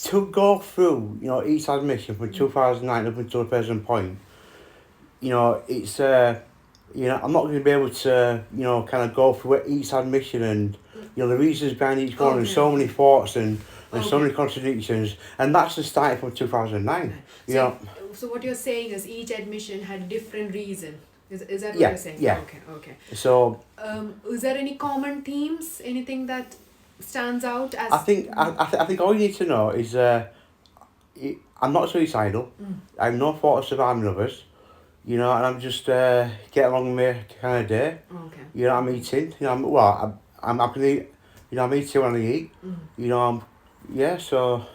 to go through, each admission from 2009 up until the present point, it's, I'm not going to be able to, kind of go through each admission and, the reasons behind each one and so many thoughts and so many contradictions, and that's just starting from 2009. So what you're saying is each admission had different reason. Is that what Yeah, you're saying? yeah. Okay. So Is there any common themes? Anything that stands out as? I think all you need to know is I'm not suicidal. I have no thought of surviving others. And I'm just get along with my kind of day. Okay. I'm eating. I'm happy. I'm eating when I eat. So.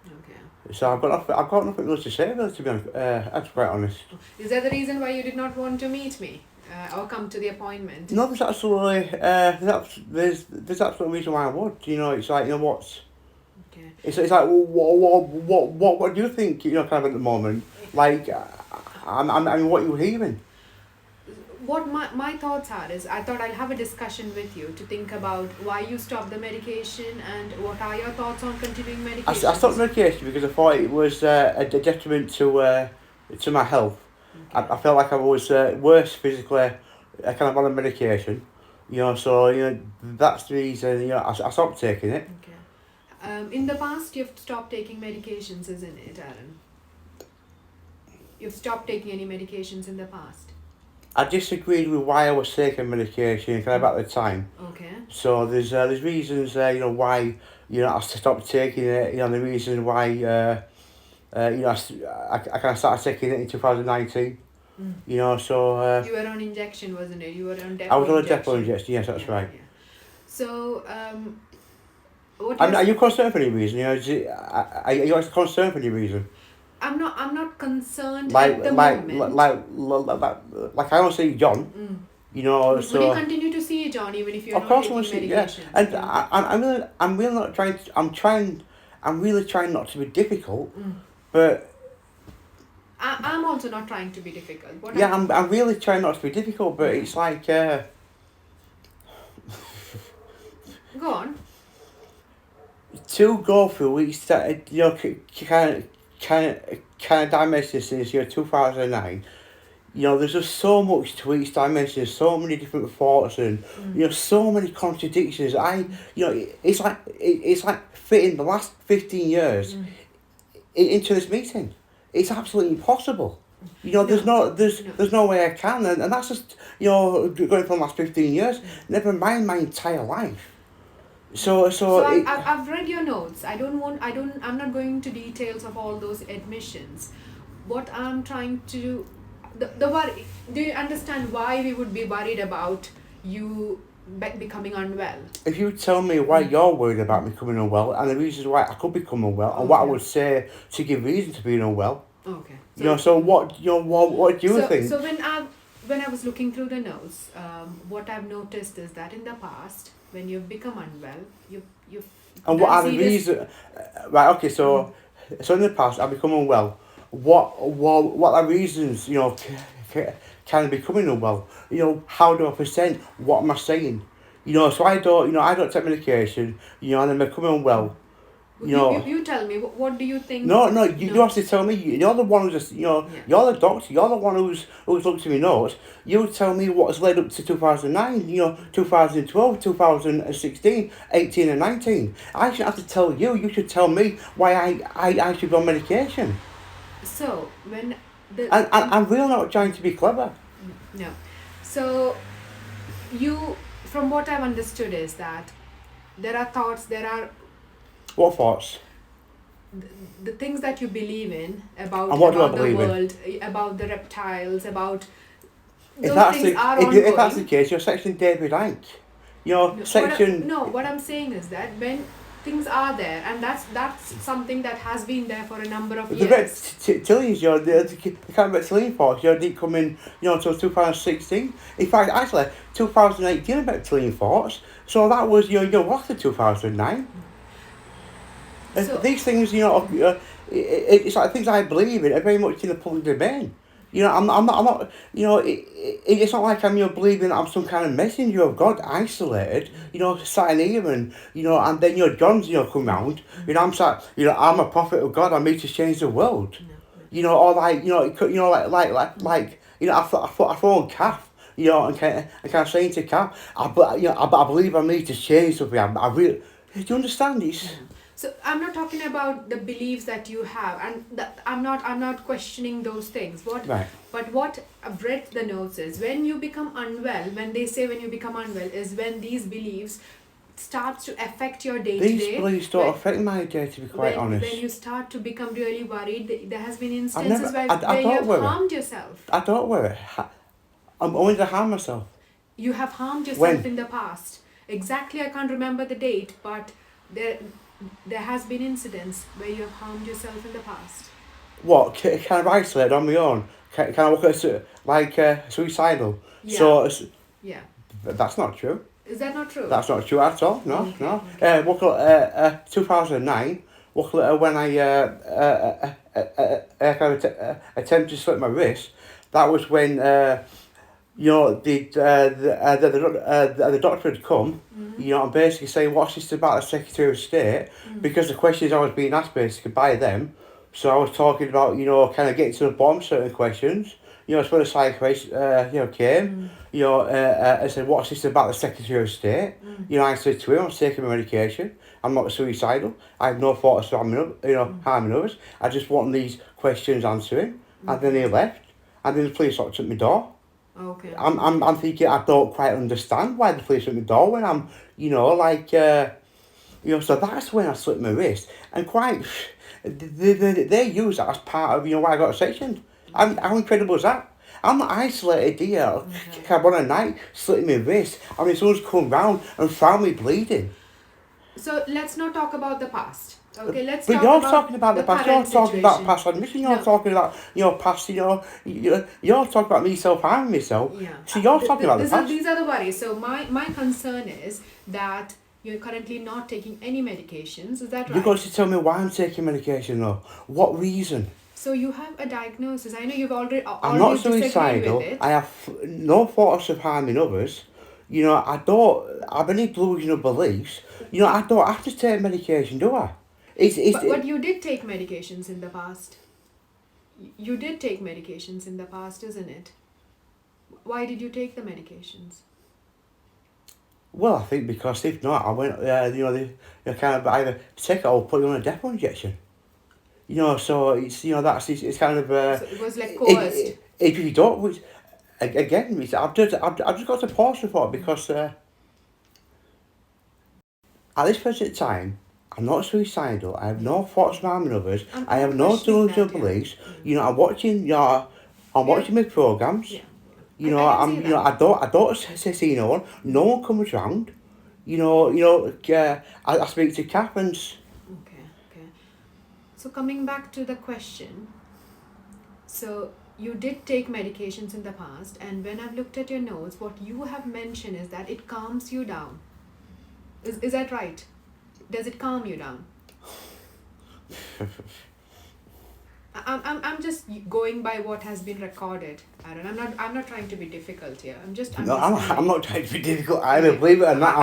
Okay. So I've got nothing else to say really, to be honest. That's quite honest. Is that the reason why you did not want to meet me or come to the appointment? No, there's absolutely there's absolute reason why I would. It's like what's. Okay. It's like what do you think? Kind of at the moment. Like, I mean, what you were hearing. What my thoughts are is I thought I'll have a discussion with you to think about why you stopped the medication and what are your thoughts on continuing medication. I stopped medication because I thought it was a detriment to my health. Okay. I felt like I was worse physically, kind of on the medication. So that's the reason. I stopped taking it. Okay. In the past, you've stopped taking medications, isn't it, Aaron? You've stopped taking any medications in the past. I disagreed with why I was taking medication kind of at the time. Okay. So there's reasons why I stopped taking it. The reason why I kind of started taking it in 2019. So. You were on injection, wasn't it? You were on depot. I was on a depot injection. Yes, that's right. Yeah. So are you concerned for any reason? Are you actually concerned for any reason? I'm not concerned at the moment. Like I don't see John. So. Will you continue to see John even if you're of course not taking medication? Yeah. And I'm really not trying. I'm really trying not to be difficult, but. I'm also not trying to be difficult. I'm really trying not to be difficult, but it's like. Go on. To go through each, kind of dimension since 2009. There's just so much to each dimension, so many different thoughts, and so many contradictions. It's like fitting the last 15 years into this meeting. It's absolutely impossible. There's no way I can, and that's just going for the last 15 years. Never mind my entire life. So I've read your notes. I'm not going into details of all those admissions. What I'm trying to the worry. Do you understand why we would be worried about you becoming unwell? If you tell me why you're worried about me becoming unwell and the reasons why I could become unwell and what I would say to give reason to being unwell. Okay. So what do you think? So when I was looking through the notes, what I've noticed is that in the past, when you've become unwell, you've and what are the reasons? Right. Okay. So in the past, I've become unwell. What are reasons? Kind of becoming unwell. How do I present? What am I saying? So I don't take medication. And I'm becoming unwell. You tell me, what do you think? No, you have to tell me. You're the one who's just, you're the doctor. You're the one who's looked at my notes. You tell me what's led up to 2009, 2012, 2016, 18 and 19. I shouldn't have to tell you. You should tell me why I should be on medication. So, when I'm really not trying to be clever. No. So, from what I've understood is that there are thoughts, What thoughts? The things that you believe in about the world, about the reptiles, about those things are ongoing. If that's the case, you're section David Icke. What I'm saying is that when things are there, and that's something that has been there for a number of years. The reptilians, the kind of reptilian force, didn't come in, until 2016. In fact, actually, 2018 reptilian force. So that was, after 2009. So, these things, it's like things I believe in are very much in the public domain. You know, I'm not, you know, it's not like I'm, you know, believing that I'm some kind of messenger of God, isolated, you know, sat in here and, you know, and then, you know, John's, you know, come round, you know, I'm sat, you know, I'm a prophet of God, I'm here to change the world. No, no. You know, or like, you know, like, you know, I phone Kath, you know, and kind of saying to Kath, I believe I'm here to change something, I really, do you understand this? Yeah. So I'm not talking about the beliefs that you have, and I'm not questioning those things. Right. But what I've read the notes is when you become unwell. When they say when you become unwell is when these beliefs starts to affect your day to These day. beliefs don't affect my day, to be quite honest. When you start to become really worried, there has been I've instances never, where I you don't have worry. harmed yourself. I don't worry. I'm only to harm myself. You have harmed yourself When? in the past. Exactly, I can't remember the date, but there has been incidents where you have harmed yourself in the past. What? Kind of isolated on my own? Can I look at it like suicidal? Yeah. So Yeah. that's not true. Is that not true? That's not true at all. No, Okay, no. okay. Look at 2009. Look at when I kind of attempted to slip my wrist. That was when you know the doctor had come. Mm-hmm. You know, and basically saying what's this about the Secretary of State, because the questions I was being asked basically by them. So I was talking about, you know, kind of getting to the bottom of certain questions. You know, it's when the psychiatrist, you know, came. You know, I said, what's this about the Secretary of State? You know, I said to him, I'm taking my medication. I'm not suicidal. I have no thoughts of harming others. I just want these questions answering. And then he left. And then the police knocked at my door. Okay. I'm thinking, I don't quite understand why the police at my door when I'm, you know, like, you know, so that's when I slipped my wrist. And quite, they use that as part of, you know, why I got sectioned. How incredible is that? I'm not isolated here. Okay. I'm on a night, slitting my wrist. I mean, someone's come round and found me bleeding. So let's not talk about the past. Okay, let's But talk you're about talking about the past. You're current talking about situation. past admission. You're No. talking about, you know, past. You know, you're talking about me self-harming myself. Yeah. So you're talking about the past. These are the worries. So my concern is that you're currently not taking any medications. Is that right? You've got to tell me why I'm taking medication though. What reason? So you have a diagnosis. I know you've already I'm not disagreed suicidal. with it. I have no thoughts of harming others. You know, I don't have any delusional beliefs. You know, I don't have to take medication, do I? But you did take medications in the past. You did take medications in the past, isn't it? Why did you take the medications? Well, I think because if not, I went, you know, they kind of either take it or put you on a depot injection. You know, so it's, you know, it's kind of... So it was like coerced. If you don't, which, again, I've just got to pause for it because at this present time, I'm not suicidal. I have no thoughts of harming others. I have no delusional beliefs. You know, I'm watching my programs. Yeah. You know, I don't see no one. No one comes round. You know, I speak to Kath and... Okay. So coming back to the question, so you did take medications in the past, and when I've looked at your notes, what you have mentioned is that it calms you down. Is that right? Does it calm you down? I'm just going by what has been recorded, Aaron. I'm not trying to be difficult here. I'm just No, understanding. I'm not trying to be difficult either. Believe it or not,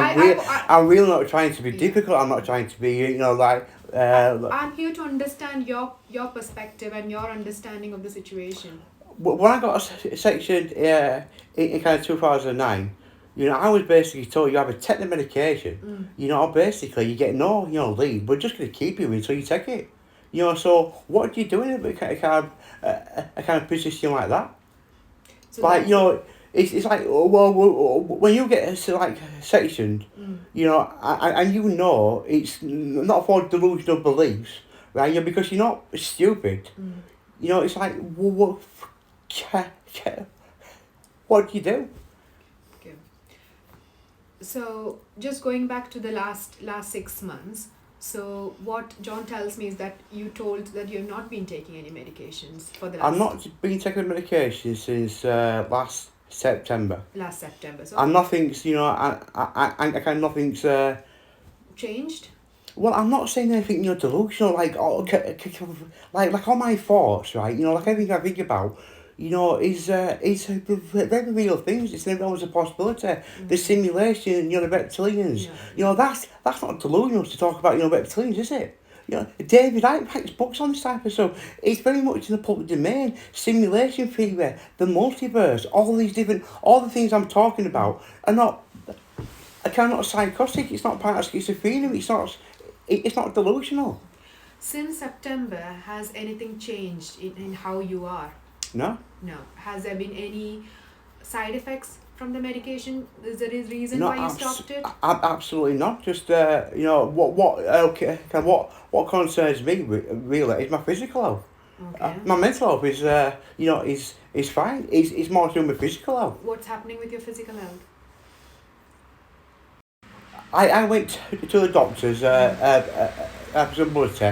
I'm really not trying to be difficult. I'm not trying to be, you know, like... I'm here to understand your perspective and your understanding of the situation. When I got sectioned in kind of 2009, you know, I was basically told you have to take the medication. You know, basically you get no, you know, leave. We're just going to keep you until you take it. You know, so what do you do in a kind of position like that? So like, you know, it's like, well, when you get like sectioned, you know, and you know it's not for delusional beliefs, right? You know, because you're not stupid. You know, it's like, well, what do you do? Okay. So just going back to the last 6 months. So what John tells me is that you told that you have not been taking any medications for the last... I've not been taking medication since last September. Last September. So And nothing's, you know, I kind of nothing's... changed? Well, I'm not saying anything, you know, delusional, like, like all my thoughts, right? You know, like everything I think about, you know, is very real things. It's never always a possibility. The simulation, you know, the reptilians. Yeah. You know, that's not delusional to talk about, you know, reptilians, is it? You know, David Icke writes books on this type of stuff. It's very much in the public domain. Simulation theory, the multiverse, all the things I'm talking about are not. I cannot psychotic. It's not part of schizophrenia. It's not delusional. Since September, has anything changed in how you are? No. No. Has there been any side effects from the medication? Is there a reason No, why you stopped it? Absolutely not. Just you know, what concerns me really is my physical health. Okay. My mental health is you know, is fine. It's more to do with my physical health. What's happening with your physical health? I went to the doctors. Some blood test.